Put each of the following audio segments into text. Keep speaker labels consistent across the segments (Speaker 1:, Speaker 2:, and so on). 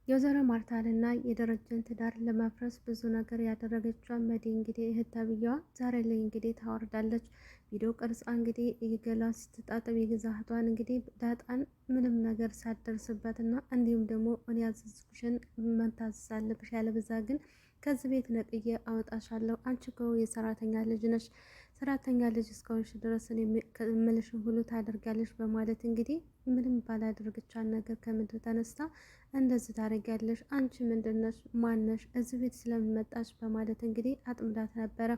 Speaker 1: የወይዘሮ ማርታንና የደረጀን ትዳር ለማፍረስ ብዙ ነገር ያደረገችው መዲ እንግዲህ እህት ተብዬዋ ዛሬ ላይ እንግዲህ ታወርዳለች። ቪዲዮ ቅርጻ እንግዲህ የገላ ስትጣጥብ የገዛ እህቷን እንግዲህ ዳጣን ምንም ነገር ሳትደርስበትና እንዲሁም ደግሞ እኔ ያዘዝኩሽን መታዘዝ አለብሽ፣ ያለበዛ ግን ከዚህ ቤት ነቅዬ አወጣሻለሁ። አንቺ እኮ የሰራተኛ ልጅ ነሽ፣ ሰራተኛ ልጅ እስከሆንሽ ድረስ የምልሽን ሁሉ ታደርጋለሽ በማለት እንግዲህ ምንም ባላደርግቻት ነገር ከምድር ተነስታ እንደዚህ ታደርጊያለሽ፣ አንቺ ምንድነሽ? ማነሽ? እዚህ ቤት ስለምመጣች በማለት እንግዲህ አጥምዳት ነበረ።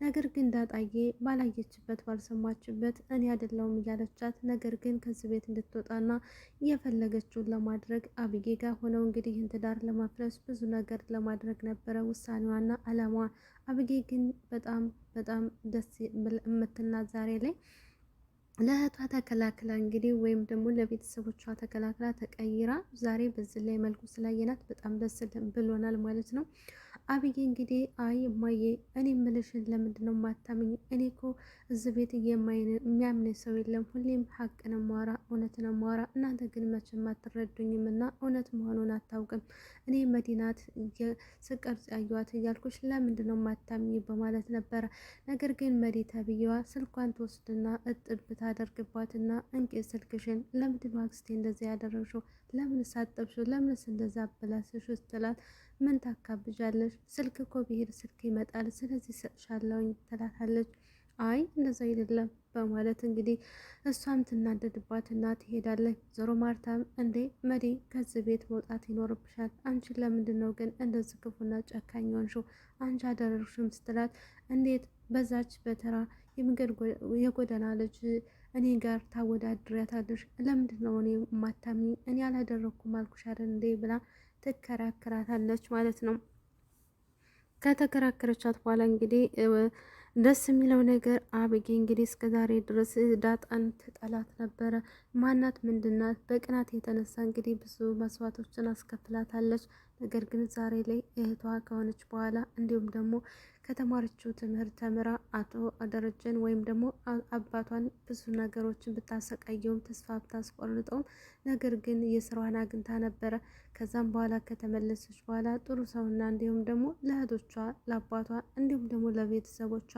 Speaker 1: ነገር ግን ዳጣዬ ባላየችበት ባልሰማችበት እኔ አይደለሁም እያለቻት፣ ነገር ግን ከዚህ ቤት እንድትወጣና እየፈለገችውን ለማድረግ አብዬ ጋር ሆነው እንግዲህ ይህን ትዳር ለማፍረስ ብዙ ነገር ለማድረግ ነበረ ውሳኔዋና አላማዋ። አብዬ ግን በጣም በጣም ደስ የምትና ዛሬ ላይ ለእህቷ ተከላክላ እንግዲህ ወይም ደግሞ ለቤተሰቦቿ ተከላክላ ተቀይራ ዛሬ በዚህ ላይ መልኩ ስላየናት በጣም ደስ ብሎናል ማለት ነው። አብዬ እንግዲህ አይ እማዬ እኔ ምልሽን ለምንድን ነው የማታምኝ? እኔ እኮ እዚህ ቤት የሚያምነኝ ሰው የለም። ሁሌም ሀቅ ነው ማወራ፣ እውነት ነው ማወራ። እናንተ ግን መቼም አትረዱኝም እና እውነት መሆኑን አታውቅም። እኔ መዲናት ስቀርጽ ያየዋት እያልኩሽ ለምንድን ነው የማታምኝ በማለት ነበረ። ነገር ግን መዲ ተብዬዋ ስልኳን ትወስድና እጥብ ታደርግባትና እንቄ ስልክሽን ለምንድን ነው አክስቴ እንደዚያ ያደረግሽው? ለምን ሳጠብሽው? ለምንስ እንደዛ አበላሽሽ? ስትላት ምን ታካብጃለሽ? ስልክ እኮ ብሄድ ስልክ ይመጣል፣ ስለዚህ ሰጥሻለሁኝ ትላታለች። አይ እንደዛ አይደለም በማለት እንግዲህ እሷም ትናደድባትና ትሄዳለች። ዞሮ ማርታም እንዴ መዲ ከዚህ ቤት መውጣት ይኖርብሻል። አንቺን ለምንድን ነው ግን እንደዚህ ክፉና ጨካኝ ሆንሽው? አንቺ አደረግሽም ስትላት እንዴት በዛች በተራ የመንገድ የጎዳና ልጅ እኔ ጋር ታወዳድሪያታለሽ? ለምንድን ነው እኔ ማታምኝ? እኔ አላደረኩም አልኩሽ አይደል እንዴ ብላ ትከራከራታለች ማለት ነው። ከተከራከረቻት በኋላ እንግዲህ ደስ የሚለው ነገር አብጌ እንግዲህ እስከ ዛሬ ድረስ ዳጣን ትጠላት ነበረ። ማናት? ምንድናት? በቅናት የተነሳ እንግዲህ ብዙ መስዋዕቶችን አስከፍላታለች። ነገር ግን ዛሬ ላይ እህቷ ከሆነች በኋላ እንዲሁም ደግሞ ከተማረችው ትምህርት ተምራ አቶ ደረጀን ወይም ደግሞ አባቷን ብዙ ነገሮችን ብታሰቃየውም ተስፋ ብታስቆርጠውም ነገር ግን የስራዋን አግኝታ ነበረ። ከዛም በኋላ ከተመለሰች በኋላ ጥሩ ሰውና እንዲሁም ደግሞ ለእህቶቿ ለአባቷ እንዲሁም ደግሞ ለቤተሰቦቿ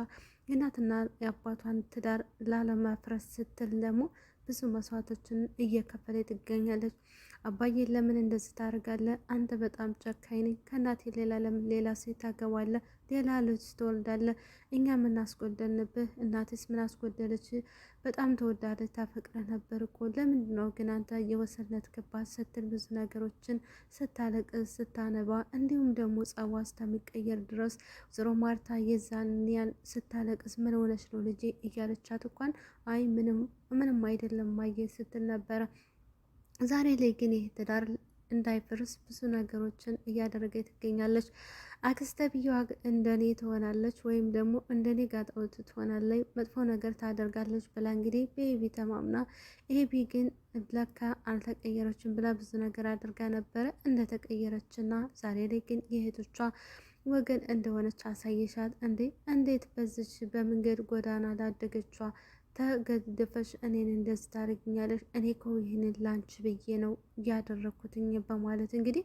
Speaker 1: የእናትና የአባቷን ትዳር ላለማፍረስ ስትል ደግሞ ብዙ መስዋዕቶችን እየከፈለ ትገኛለች። አባዬ ለምን እንደዚህ ታደርጋለህ? አንተ በጣም ጨካኝ ነኝ። ከእናቴ ሌላ ለምን ሌላ ሴት ታገባለህ? ሌላ ልጅ ትወልዳለህ? እኛ ምን አስጎደልንብህ? እናትስ ምን አስጎደለች? በጣም ተወዳለች፣ ታፈቅረህ ነበር እኮ። ለምንድን ነው ግን አንተ የወሰነትክባት? ስትል ብዙ ነገሮችን ስታለቅስ ስታነባ እንዲሁም ደግሞ ጸዋ እስከሚቀየር ድረስ ወይዘሮ ማርታ የዛን ያን ስታለቅስ ምን ሆነች ነው ልጄ እያለቻት እንኳን አይ ምንም አይደለም ማየ ስትል ነበረ። ዛሬ ላይ ግን ይህ ትዳር እንዳይፈርስ ብዙ ነገሮችን እያደረገ ትገኛለች። አክስተ ብዬዋ እንደኔ ትሆናለች ወይም ደግሞ እንደኔ ጋጠወጥ ትሆናለች፣ መጥፎ ነገር ታደርጋለች ብላ እንግዲህ በኤቢ ተማምና፣ ኤቢ ግን ለካ አልተቀየረችም ብላ ብዙ ነገር አድርጋ ነበረ እንደተቀየረችና ዛሬ ላይ ግን የእህቶቿ ወገን እንደሆነች አሳየሻት እንዴ? እንዴት በዚች በመንገድ ጎዳና ላደገቿ ተገድፈሽ እኔን እንደዚህ ታደርጊኛለሽ? እኔ እኮ ይህንን ላንቺ ብዬ ነው ያደረኩትኝ በማለት እንግዲህ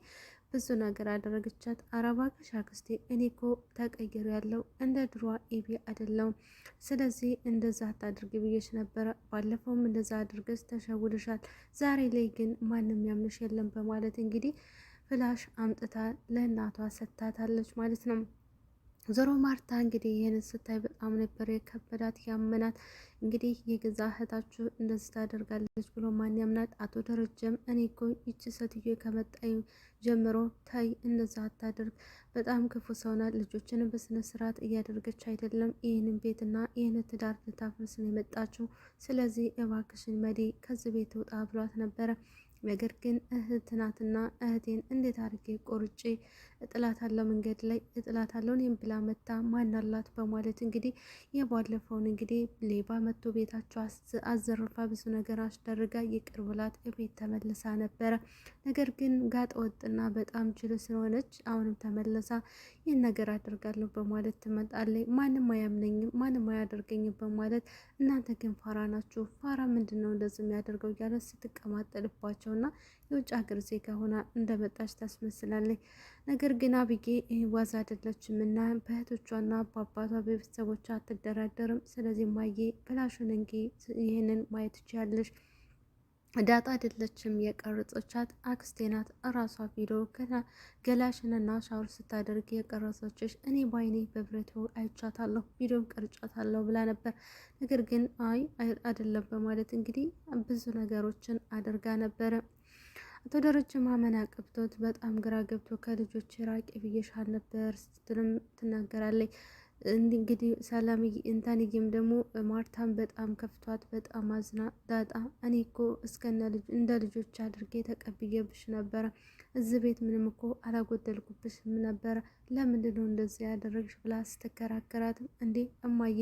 Speaker 1: ብዙ ነገር አደረገቻት። አረባክሽ አክስቴ እኔ እኮ ተቀይሮ ያለው እንደ ድሯ ኤቢ አይደለሁም። ስለዚህ እንደዛ አታድርጊ ብዬሽ ነበረ። ባለፈውም እንደዛ አድርገሽ ተሸውድሻል። ዛሬ ላይ ግን ማንም ያምንሽ የለም በማለት እንግዲህ ፍላሽ አምጥታ ለእናቷ ሰጥታታለች ማለት ነው። ዞሮ ማርታ እንግዲህ ይህንን ስታይ በጣም ነበር የከበዳት ያመናት። እንግዲህ የገዛ እህታችሁ እንደዚህ ታደርጋለች ብሎ ማን ያምናት? አቶ ደረጀም እኔ እኮ ይቺ ሴትዮ ከመጣኝ ጀምሮ ታይ እንደዛ አታደርግ፣ በጣም ክፉ ሰው ናት፣ ልጆችንም በስነ ስርዓት እያደረገች አይደለም፣ ይህንን ቤትና ይህን ትዳር ልታፈርስ ነው የመጣችው። ስለዚህ እባክሽን መዲ ከዚህ ቤት ውጣ ብሏት ነበረ። ነገር ግን እህት ናትና እህቴን እንዴት አድርጌ ቆርጬ እጥላታለሁ፣ መንገድ ላይ እጥላታለሁ እኔም ብላ መታ ማናላት በማለት እንግዲህ የባለፈውን እንግዲህ ሌባ መጥቶ ቤታቸው አዘርፋ ብዙ ነገር አስደርጋ ይቅር ብላት ቤት ተመልሳ ነበረ። ነገር ግን ጋጠ ወጥና በጣም ጅል ስለሆነች አሁንም ተመልሳ ይህን ነገር አደርጋለሁ በማለት ትመጣለች። ማንም አያምነኝም፣ ማንም አያደርገኝም በማለት እናንተ ግን ፋራ ናችሁ፣ ፋራ ምንድን ነው እንደዚህ የሚያደርገው እያለ ስትቀማጠልባቸው ናቸውና የውጭ ሀገር ዜጋ ሆና እንደመጣች ታስመስላለች። ነገር ግን አብጌ ዋዛ አይደለችም እና በእህቶቿና በአባቷ በቤተሰቦቿ አትደራደርም። ስለዚህ ማዬ ብላሽን እንጂ ይህንን ማየት ትችያለሽ። ዳጣ አይደለችም የቀረጸቻት አክስቴ ናት። እራሷ ቪዲዮ ገላሽንና ሻወር ስታደርግ የቀረጸችሽ እኔ ባይኔ በብረቱ አይቻታለሁ፣ ቪዲዮም ቀርጫታለሁ ብላ ነበር። ነገር ግን አይ አይደለም በማለት እንግዲህ ብዙ ነገሮችን አድርጋ ነበረ። አቶ ደረጀ ማመን አቅብቶት በጣም ግራ ገብቶ ከልጆች ራቂ ብዬሻል ነበር ስትልም ትናገራለች። እንግዲህ ሰላምዬ እንታንዬም ደግሞ ማርታን በጣም ከፍቷት በጣም አዝና ዳጣ እኔ እኮ እንደ ልጆች አድርጌ ተቀብዬብሽ ነበረ። እዚህ ቤት ምንም እኮ አላጎደልኩብሽም ነበረ። ለምንድን ነው እንደዚህ ያደረግሽ ብላ ስትከራከራትም እንዴ እማዬ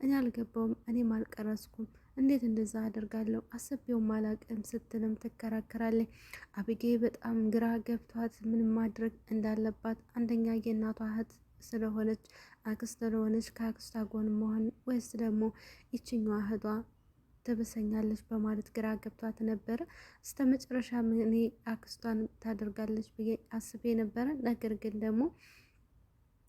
Speaker 1: እኔ አልገባውም፣ እኔም አልቀረስኩም፣ እንዴት እንደዛ አደርጋለሁ አስቤውም አላቅም ስትልም ትከራከራለች። አብጌ በጣም ግራ ገብቷት ምን ማድረግ እንዳለባት አንደኛ የእናቷ እህት ስለሆነች አክስት ስለሆነች ከአክስቷ ጎን መሆን ወይስ ደግሞ ይችኛዋ እህቷ ትብሰኛለች በማለት ግራ ገብቷት ነበረ። እስከ መጨረሻ እኔ አክስቷን ታደርጋለች ብዬ አስቤ ነበረ። ነገር ግን ደግሞ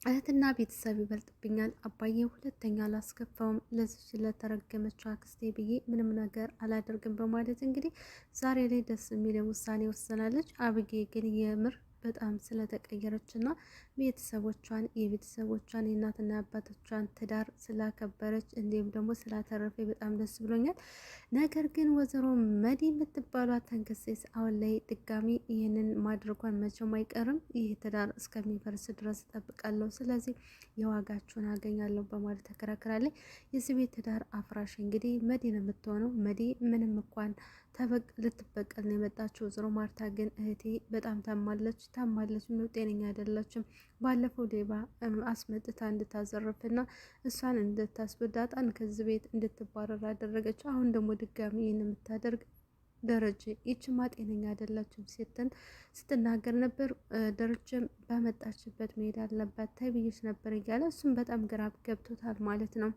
Speaker 1: እህትና ቤተሰብ ይበልጥብኛል። አባዬ ሁለተኛ አላስከፋውም ለዚች ለተረገመችው አክስቴ ብዬ ምንም ነገር አላደርግም በማለት እንግዲህ ዛሬ ላይ ደስ የሚለው ውሳኔ ወሰናለች። አብጌ ግን የምር በጣም ስለተቀየረች እና የቤተሰቦቿን የእናትና የአባቶቿን ትዳር ስላከበረች እንዲሁም ደግሞ ስላተረፈ በጣም ደስ ብሎኛል። ነገር ግን ወይዘሮ መዲ የምትባሏት ተንከሴስ አሁን ላይ ድጋሚ ይህንን ማድረጓን መቼም አይቀርም። ይህ ትዳር እስከሚፈርስ ድረስ እጠብቃለሁ፣ ስለዚህ የዋጋችሁን አገኛለሁ በማለት ተከራክራለች። የዚህ ቤት ትዳር አፍራሽ እንግዲህ መዲ ነው የምትሆነው። መዲ ምንም እንኳን ልትበቀል ነው የመጣችው። ወይዘሮ ማርታ ግን እህቴ በጣም ታማለች ምን ጤነኛ አይደለችም። ባለፈው ሌባ አስመጥታ እንድታዘርፍና እሷን እንድታስበዳጣን ከዚህ ቤት እንድትባረር አደረገች። አሁን ደግሞ ድጋሚ ይህን የምታደርግ ደረጀ ይችማ ጤነኛ አይደለችም ስትናገር ነበር። ደረጀም በመጣችበት መሄድ አለባት ተብዬሽ ነበር እያለ እሱም በጣም ግራ ገብቶታል ማለት ነው።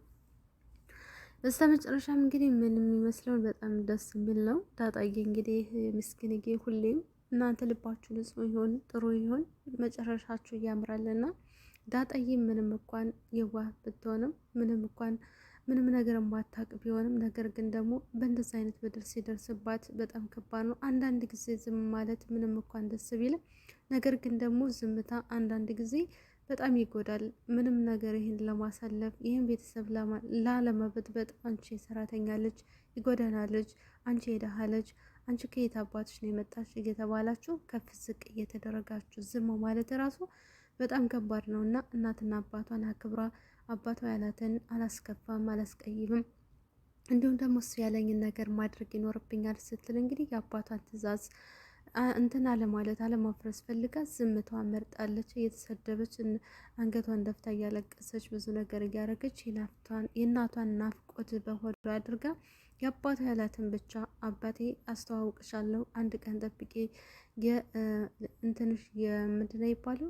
Speaker 1: በስተ መጨረሻም እንግዲህ ምን የሚመስለውን በጣም ደስ የሚል ነው። ዳጣዬ እንግዲህ ምስኪንዬ ሁሌም እናንተ ልባችሁ ንጹህ ይሆን ጥሩ ይሆን መጨረሻችሁ ያምራልና ዳጣዬ ምንም እንኳን የዋህ ብትሆንም ምንም ነገር ማታቅ ቢሆንም ነገር ግን ደግሞ በእንደዚህ አይነት በደል ሲደርስባት በጣም ከባድ ነው። አንዳንድ ጊዜ ዝም ማለት ምንም እንኳን ደስ ቢልም ነገር ግን ደግሞ ዝምታ አንዳንድ ጊዜ በጣም ይጎዳል። ምንም ነገር ይህን ለማሳለፍ ይህን ቤተሰብ ላለመበጥበጥ አንቺ የሰራተኛ ልጅ የጎዳና ልጅ፣ አንቺ የደሃ ልጅ፣ አንቺ ከየት አባትሽ ነው የመጣች እየተባላችሁ ከፍ ዝቅ እየተደረጋችሁ ዝም ማለት ራሱ በጣም ከባድ ነው እና እናትና አባቷን አክብራ አባቷ ያላትን አላስከፋም አላስቀይምም እንዲሁም ደግሞ እሱ ያለኝን ነገር ማድረግ ይኖርብኛል ስትል እንግዲህ የአባቷን ትዕዛዝ እንትን አለማለት አለማፍረስ ፈልጋ ዝምታዋን መርጣለች። እየተሰደበች አንገቷን ደፍታ እያለቀሰች ብዙ ነገር እያደረገች የእናቷን ናፍቆት በሆዷ አድርጋ የአባቷ ያላትን ብቻ አባቴ አስተዋውቅሻለሁ አንድ ቀን ጠብቄ እንትንሽ የምንድነው ይባለው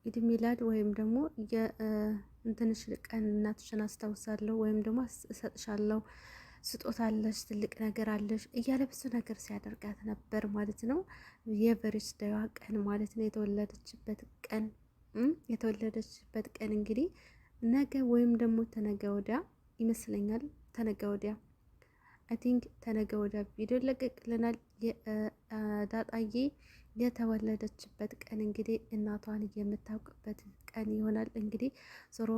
Speaker 1: ኢድሚላድ ወይም ደግሞ የእንትንሽ ቀን እናትሽን አስታውሳለሁ ወይም ደግሞ እሰጥሻለሁ ስጦታለሽ ትልቅ ነገር አለሽ እያለ ብዙ ነገር ሲያደርጋት ነበር ማለት ነው። የበርዝዴዋ ቀን ማለት ነው የተወለደችበት ቀን እንግዲህ ነገ ወይም ደግሞ ተነገ ወዲያ ይመስለኛል። ተነገ ወዲያ አይ ቲንክ ተነገ ወዲያ ቪዲዮ ለቀቅልናል። ዳጣዬ የተወለደችበት ቀን እንግዲህ እናቷን የምታውቅበት ቀን ይሆናል። እንግዲህ ዞሮ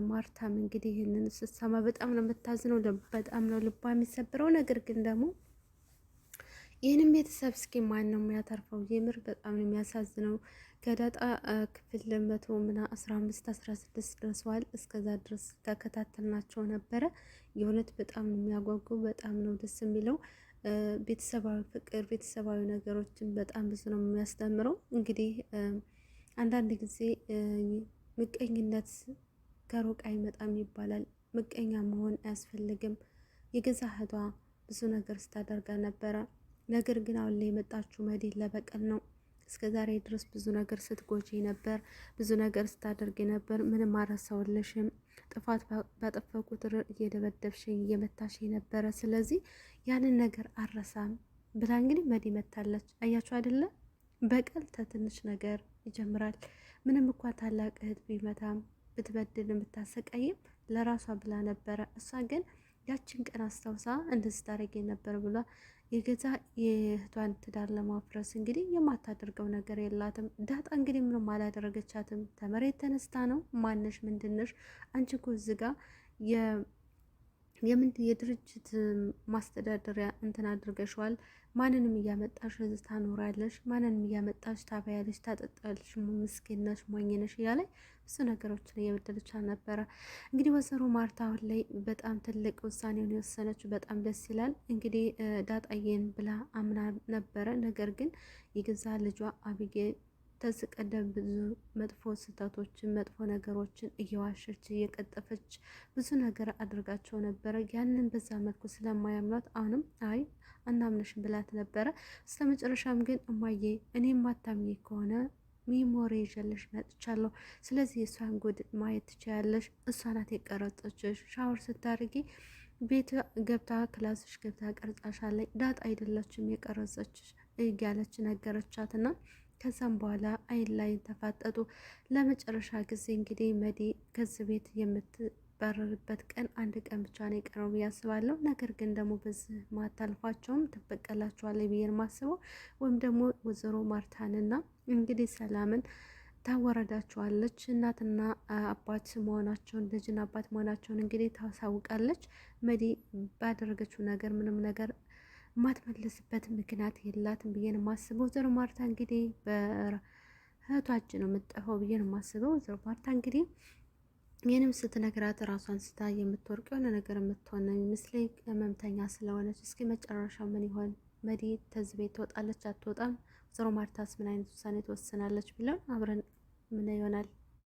Speaker 1: ማርታም እንግዲህ ይህንን ስትሰማ በጣም ነው የምታዝነው፣ በጣም ነው ልቧ የሚሰብረው። ነገር ግን ደግሞ ይህንን ቤተሰብ እስኪ ማን ነው የሚያተርፈው? የምር በጣም ነው የሚያሳዝነው። ከዳጣ ክፍል 15-16 ደርሰዋል። እስከዛ ድረስ ተከታተልናቸው ነበረ። የእውነት በጣም ነው የሚያጓጉ፣ በጣም ነው ደስ የሚለው። ቤተሰባዊ ፍቅር፣ ቤተሰባዊ ነገሮችን በጣም ብዙ ነው የሚያስተምረው። እንግዲህ አንዳንድ ጊዜ ምቀኝነት ከሩቅ አይመጣም ይባላል። ምቀኛ መሆን አያስፈልግም። የገዛ እህቷ ብዙ ነገር ስታደርጋ ነበረ። ነገር ግን አሁን ላይ የመጣችው መዲ ለበቀል ነው። እስከ ዛሬ ድረስ ብዙ ነገር ስትጎጂ ነበር፣ ብዙ ነገር ስታደርግ ነበር። ምንም አረሳውልሽም። ጥፋት ባጠፋው ቁጥር እየደበደብሽኝ እየመታሽ ነበረ። ስለዚህ ያንን ነገር አረሳም ብላ እንግዲህ መዲ መታለች። አያችሁ አይደለ? በቀል ተትንሽ ነገር ይጀምራል። ምንም እንኳ ታላቅ እህት ቢመታም ብትበድል ብታሰቃይም ለራሷ ብላ ነበረ። እሷ ግን ያችን ቀን አስታውሳ እንደዚህ ታደርጊ ነበር ብላ የገዛ የእህቷን ትዳር ለማፍረስ እንግዲህ የማታደርገው ነገር የላትም። ዳጣ እንግዲህ ምንም አላደረገቻትም። ተመሬት ተነስታ ነው ማነሽ ምንድነሽ አንቺ እኮ እዚህ ጋ የድርጅት ማስተዳደሪያ እንትን አድርገሽዋል። ማንንም እያመጣሽ እዚህ ታኖራለሽ፣ ማንንም እያመጣሽ ታበያለሽ፣ ታጠጣለሽ፣ ምስኪን ነሽ፣ ሞኝ ነሽ እያለ ብዙ ነገሮችን እየበደለች ነበረ። እንግዲህ ወይዘሮ ማርታ አሁን ላይ በጣም ትልቅ ውሳኔውን የወሰነችው በጣም ደስ ይላል። እንግዲህ ዳጣዬን ብላ አምና ነበረ። ነገር ግን የገዛ ልጇ አቢጌል ከዚህ ቀደም ብዙ መጥፎ ስህተቶችን መጥፎ ነገሮችን እየዋሸች እየቀጠፈች ብዙ ነገር አድርጋቸው ነበረ። ያንን በዛ መልኩ ስለማያምኗት አሁንም አይ አናምነሽም ብላት ነበረ። እስከ መጨረሻም ግን እማዬ እኔ ማታምኝ ከሆነ ሚሞሪ ይዤልሽ መጥቻለሁ። ስለዚህ የእሷን ጉድ ማየት ትችያለሽ። እሷ ናት የቀረጸችሽ። ሻወር ስታደርጊ ቤት ገብታ ክላስሽ ገብታ ቀርጻሻለች። ዳጣ አይደለችም የቀረጸችሽ እያለች ነገረቻትና ከዛም በኋላ አይን ላይ ተፋጠጡ። ለመጨረሻ ጊዜ እንግዲህ መዲ ከዚህ ቤት የምትባረርበት ቀን አንድ ቀን ብቻ ነው የቀረው ብዬ አስባለሁ። ነገር ግን ደግሞ በዚህ ማታልፏቸውም ትበቀላቸዋለች ብዬ ነው የማስበው። ወይም ደግሞ ወይዘሮ ማርታንና እንግዲህ ሰላምን ታወረዳቸዋለች። እናትና አባት መሆናቸውን ልጅና አባት መሆናቸውን እንግዲህ ታሳውቃለች። መዲ ባደረገችው ነገር ምንም ነገር ማትመለስበት ምክንያት የላትም ብዬ ነው የማስበው። ወይዘሮ ማርታ እንግዲህ በእህቷችን ነው የምትጠፋው ብዬ ነው የማስበው። ወይዘሮ ማርታ እንግዲህ ይህንም ስትነግራት ራሷን ስታ የምትወርቅ የሆነ ነገር የምትሆን ነው የሚመስለኝ ህመምተኛ ስለሆነች። እስኪ መጨረሻ ምን ይሆን? መዲ ተዚህ ቤት ትወጣለች አትወጣም? ወይዘሮ ማርታስ ምን አይነት ውሳኔ ትወስናለች ብለን አብረን ምን ይሆናል